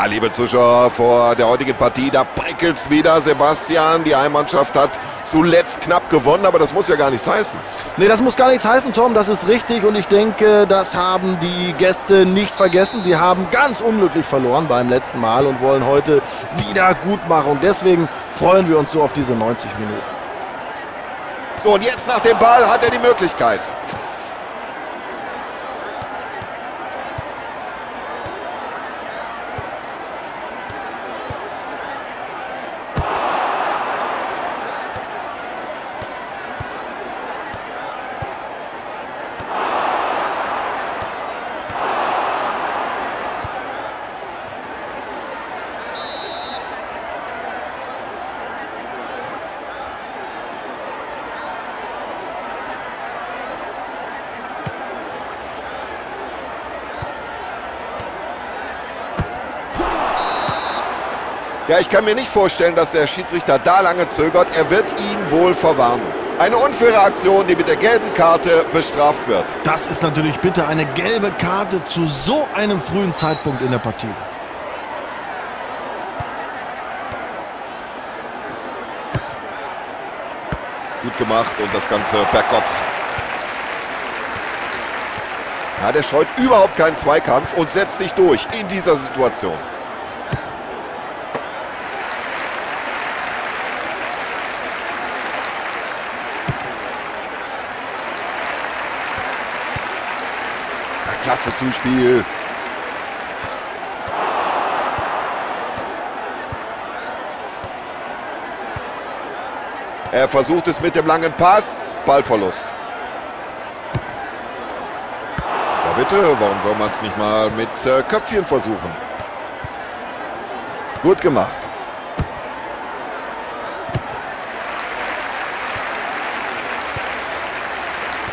Ja, liebe Zuschauer, vor der heutigen Partie, da prickelt es wieder. Sebastian, die Heimmannschaft hat zuletzt knapp gewonnen, aber das muss ja gar nichts heißen. Nee, das muss gar nichts heißen, Tom, das ist richtig und ich denke, das haben die Gäste nicht vergessen. Sie haben ganz unglücklich verloren beim letzten Mal und wollen heute wieder gut machen und deswegen freuen wir uns so auf diese 90 Minuten. So, und jetzt nach dem Ball hat er die Möglichkeit. Ja, ich kann mir nicht vorstellen, dass der Schiedsrichter da lange zögert. Er wird ihn wohl verwarnen. Eine unfaire Aktion, die mit der gelben Karte bestraft wird. Das ist natürlich bitte eine gelbe Karte zu so einem frühen Zeitpunkt in der Partie. Gut gemacht und das Ganze per Kopf. Ja, der scheut überhaupt keinen Zweikampf und setzt sich durch in dieser Situation. Klasse Zuspiel. Er versucht es mit dem langen Pass. Ballverlust. Ja bitte, warum soll man es nicht mal mit Köpfchen versuchen? Gut gemacht.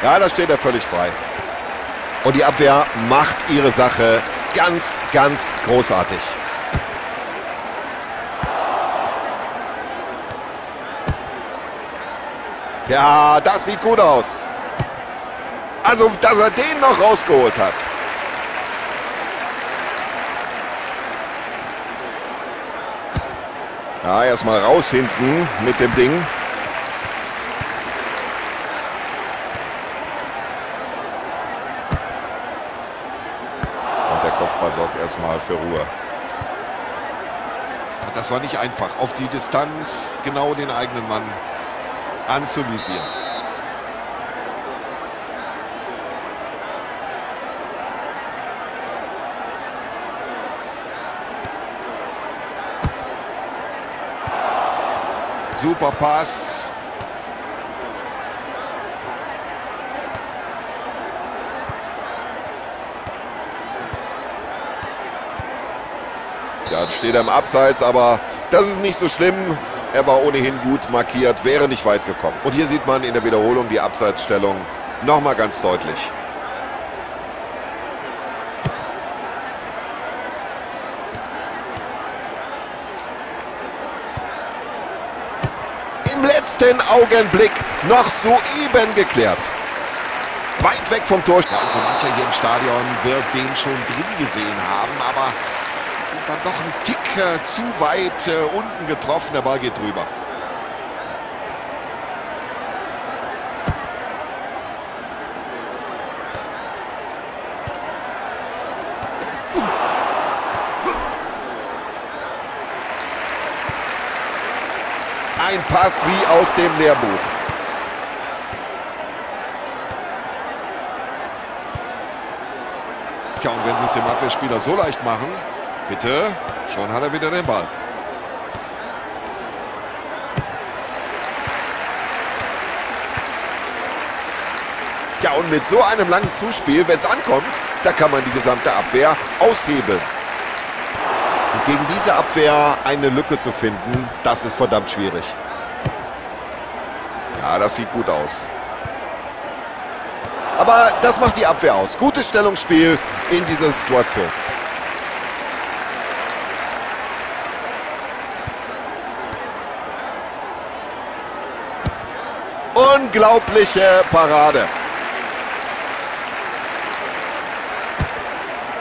Ja, da steht er völlig frei. Und die Abwehr macht ihre Sache ganz, ganz großartig. Ja, das sieht gut aus. Also, dass er den noch rausgeholt hat. Ja, erstmal raus hinten mit dem Ding. Sorgt erstmal für Ruhe. Das war nicht einfach, auf die Distanz genau den eigenen Mann anzuvisieren. Super Pass. Ja, steht er im Abseits, aber das ist nicht so schlimm. Er war ohnehin gut markiert, wäre nicht weit gekommen. Und hier sieht man in der Wiederholung die Abseitsstellung nochmal ganz deutlich. Im letzten Augenblick noch soeben geklärt. Weit weg vom Tor. Ja, und so mancher hier im Stadion wird den schon drin gesehen haben, aber dann doch ein Tick zu weit unten getroffen. Der Ball geht drüber. Ein Pass wie aus dem Lehrbuch. Tja, und wenn sie es dem Abwehrspieler so leicht machen, bitte, schon hat er wieder den Ball. Ja, und mit so einem langen Zuspiel, wenn es ankommt, da kann man die gesamte Abwehr aushebeln. Und gegen diese Abwehr eine Lücke zu finden, das ist verdammt schwierig. Ja, das sieht gut aus. Aber das macht die Abwehr aus. Gutes Stellungsspiel in dieser Situation. Unglaubliche Parade.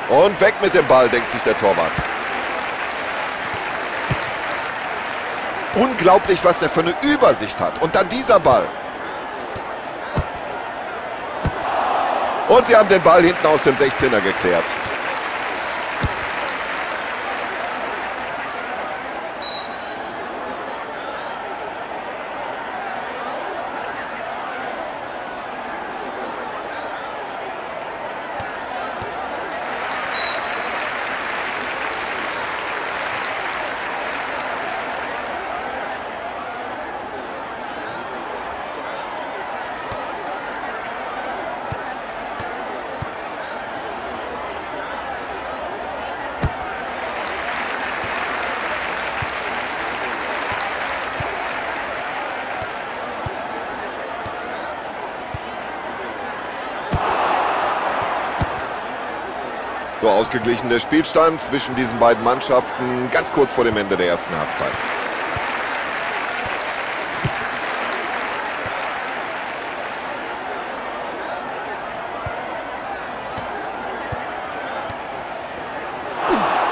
Und weg mit dem Ball, denkt sich der Torwart. Unglaublich, was der für eine Übersicht hat. Und dann dieser Ball. Und sie haben den Ball hinten aus dem 16er geklärt. So ausgeglichen der Spielstand zwischen diesen beiden Mannschaften ganz kurz vor dem Ende der ersten Halbzeit.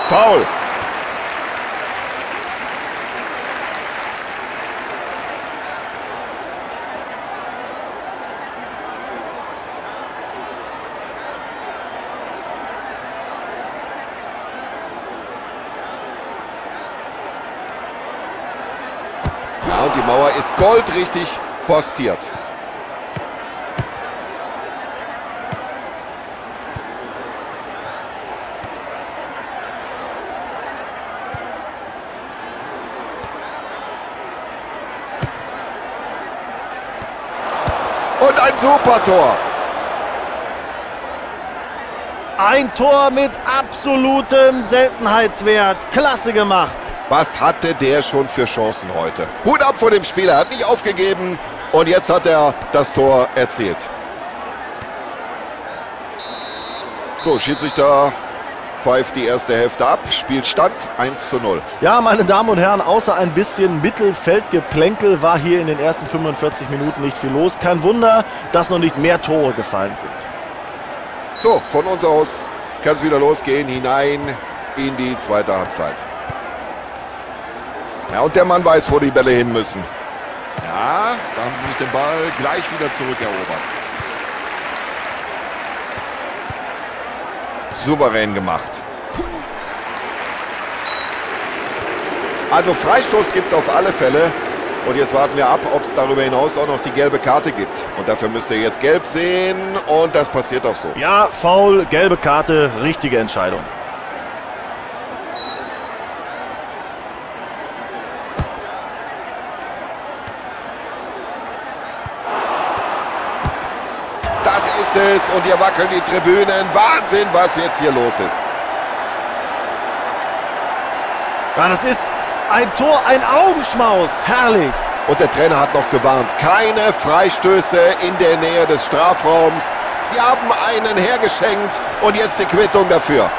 Foul. Ja, und die Mauer ist goldrichtig postiert. Und ein Supertor. Ein Tor mit absolutem Seltenheitswert. Klasse gemacht. Was hatte der schon für Chancen heute? Hut ab vor dem Spieler, er hat nicht aufgegeben und jetzt hat er das Tor erzielt. So, Schiedsrichter pfeift die erste Hälfte ab, Spielstand 1:0. Ja, meine Damen und Herren, außer ein bisschen Mittelfeldgeplänkel war hier in den ersten 45 Minuten nicht viel los. Kein Wunder, dass noch nicht mehr Tore gefallen sind. So, von uns aus kann es wieder losgehen, hinein in die zweite Halbzeit. Ja, und der Mann weiß, wo die Bälle hin müssen. Ja, da haben sie sich den Ball gleich wieder zurückerobert. Souverän gemacht. Also Freistoß gibt es auf alle Fälle. Und jetzt warten wir ab, ob es darüber hinaus auch noch die gelbe Karte gibt. Und dafür müsst ihr jetzt gelb sehen. Und das passiert auch so. Ja, Foul, gelbe Karte, richtige Entscheidung. Das ist es. Und hier wackeln die Tribünen. Wahnsinn, was jetzt hier los ist. Ja, das ist ein Tor, ein Augenschmaus. Herrlich. Und der Trainer hat noch gewarnt. Keine Freistöße in der Nähe des Strafraums. Sie haben einen hergeschenkt und jetzt die Quittung dafür.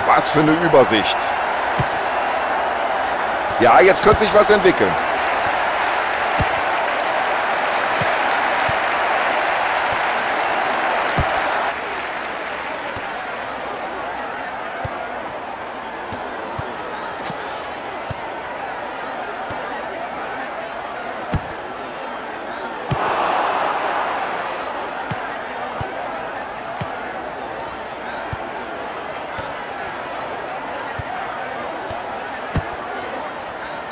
Was für eine Übersicht. Ja, jetzt könnte sich was entwickeln.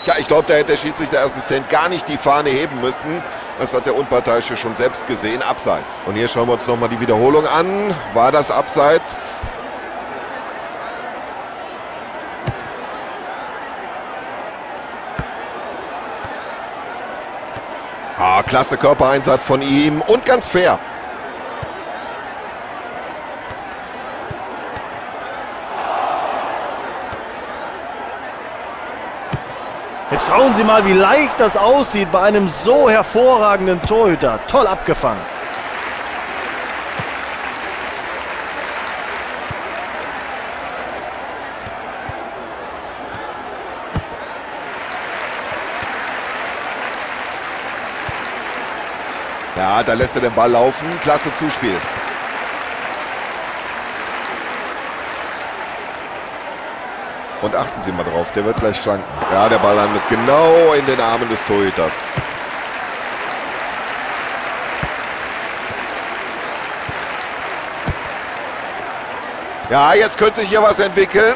Tja, ich glaube, da hätte der Schiedsrichterassistent gar nicht die Fahne heben müssen. Das hat der Unparteiische schon selbst gesehen. Abseits. Und hier schauen wir uns nochmal die Wiederholung an. War das Abseits? Ah, klasse Körpereinsatz von ihm und ganz fair. Jetzt schauen Sie mal, wie leicht das aussieht bei einem so hervorragenden Torhüter. Toll abgefangen. Ja, da lässt er den Ball laufen. Klasse Zuspiel. Und achten Sie mal drauf, der wird gleich schwanken. Ja, der Ball landet genau in den Armen des Torhüters. Ja, jetzt könnte sich hier was entwickeln.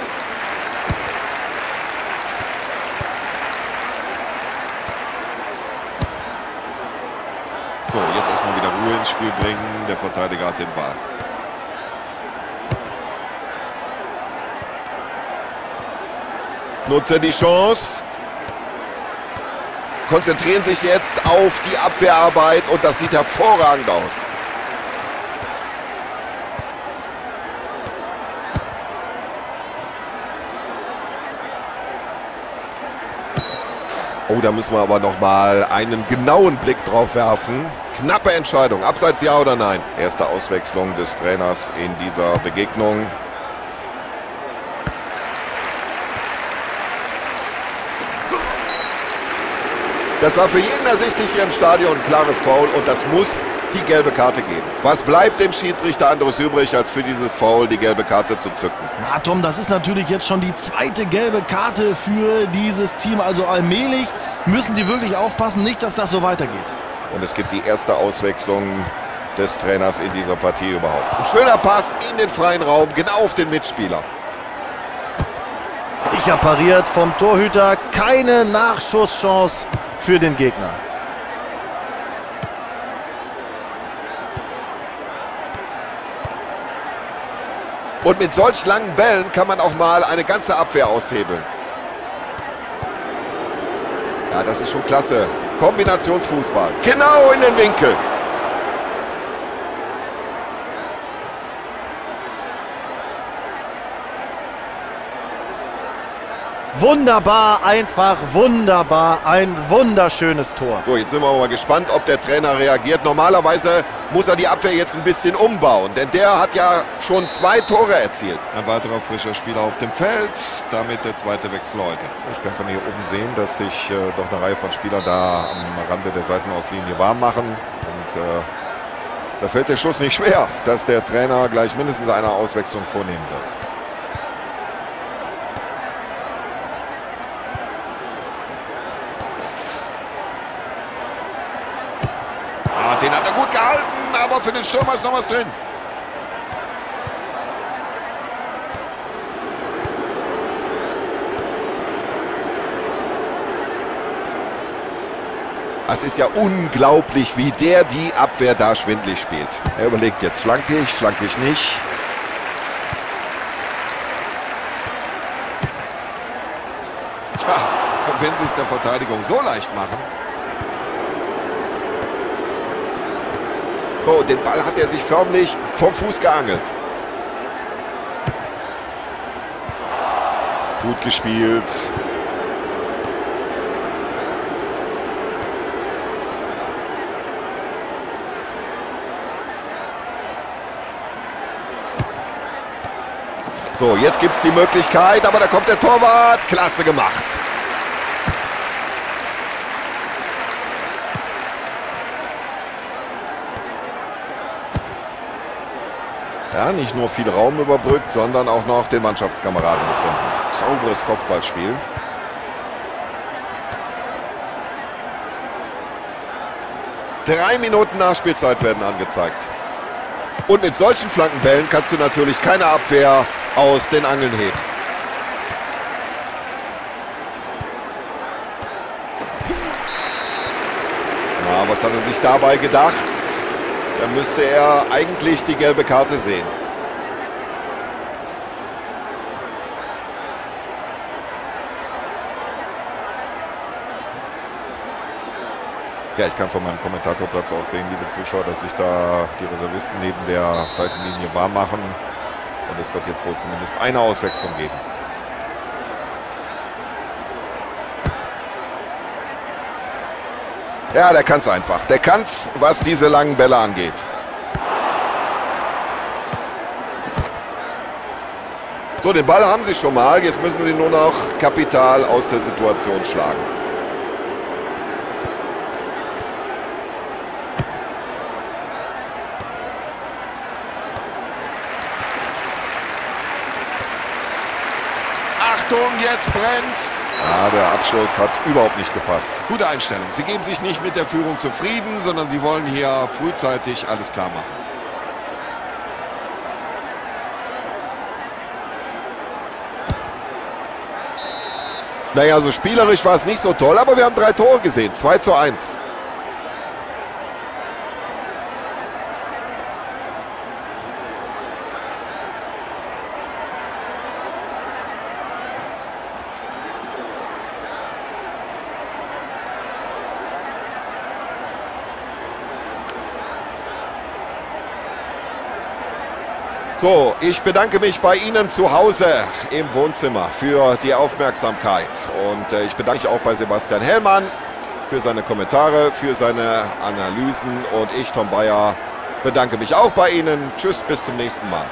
So, jetzt erstmal wieder Ruhe ins Spiel bringen. Der Verteidiger hat den Ball. Nutze die Chance. Konzentrieren sich jetzt auf die Abwehrarbeit und das sieht hervorragend aus. Oh, da müssen wir aber noch mal einen genauen Blick drauf werfen. Knappe Entscheidung. Abseits ja oder nein? Erste Auswechslung des Trainers in dieser Begegnung. Das war für jeden ersichtlich hier im Stadion ein klares Foul und das muss die gelbe Karte geben. Was bleibt dem Schiedsrichter anderes übrig, als für dieses Foul die gelbe Karte zu zücken? Na Tom, das ist natürlich jetzt schon die zweite gelbe Karte für dieses Team. Also allmählich müssen sie wirklich aufpassen, nicht, dass das so weitergeht. Und es gibt die erste Auswechslung des Trainers in dieser Partie überhaupt. Ein schöner Pass in den freien Raum, genau auf den Mitspieler. Sicher pariert vom Torhüter, keine Nachschusschance für den Gegner. Und mit solch langen Bällen kann man auch mal eine ganze Abwehr aushebeln. Ja, das ist schon klasse. Kombinationsfußball. Genau in den Winkel. Wunderbar, einfach wunderbar, ein wunderschönes Tor. So, jetzt sind wir mal gespannt, ob der Trainer reagiert. Normalerweise muss er die Abwehr jetzt ein bisschen umbauen, denn der hat ja schon 2 Tore erzielt. Ein weiterer frischer Spieler auf dem Feld, damit der zweite Wechsel heute. Ich kann von hier oben sehen, dass sich doch eine Reihe von Spielern da am Rande der Seitenauslinie warm machen. Und da fällt der Schluss nicht schwer, dass der Trainer gleich mindestens eine Auswechslung vornehmen wird. Den hat er gut gehalten, aber für den Stürmer ist noch was drin. Es ist ja unglaublich, wie der die Abwehr da schwindlig spielt. Er überlegt jetzt, flanke ich nicht. Tja, wenn sie es der Verteidigung so leicht machen. So, den Ball hat er sich förmlich vom Fuß geangelt. Gut gespielt. So, jetzt gibt es die Möglichkeit, aber da kommt der Torwart. Klasse gemacht. Ja, nicht nur viel Raum überbrückt, sondern auch noch den Mannschaftskameraden gefunden. Sauberes Kopfballspiel. Drei Minuten Nachspielzeit werden angezeigt. Und mit solchen Flankenbällen kannst du natürlich keine Abwehr aus den Angeln heben. Ja, was hat er sich dabei gedacht? Da müsste er eigentlich die gelbe Karte sehen. Ja, ich kann von meinem Kommentatorplatz aus sehen, liebe Zuschauer, dass sich da die Reservisten neben der Seitenlinie warm machen. Und es wird jetzt wohl zumindest eine Auswechslung geben. Ja, der kann es einfach. Der kann es, was diese langen Bälle angeht. So, den Ball haben sie schon mal. Jetzt müssen sie nur noch kapital aus der Situation schlagen. Achtung, jetzt brennt's. Ja, der Abschluss hat überhaupt nicht gepasst. Gute Einstellung. Sie geben sich nicht mit der Führung zufrieden, sondern sie wollen hier frühzeitig alles klar machen. Naja, so spielerisch war es nicht so toll, aber wir haben 3 Tore gesehen. 2:1. So, ich bedanke mich bei Ihnen zu Hause im Wohnzimmer für die Aufmerksamkeit. Und ich bedanke mich auch bei Sebastian Hellmann für seine Kommentare, für seine Analysen. Und ich, Tom Bayer, bedanke mich auch bei Ihnen. Tschüss, bis zum nächsten Mal.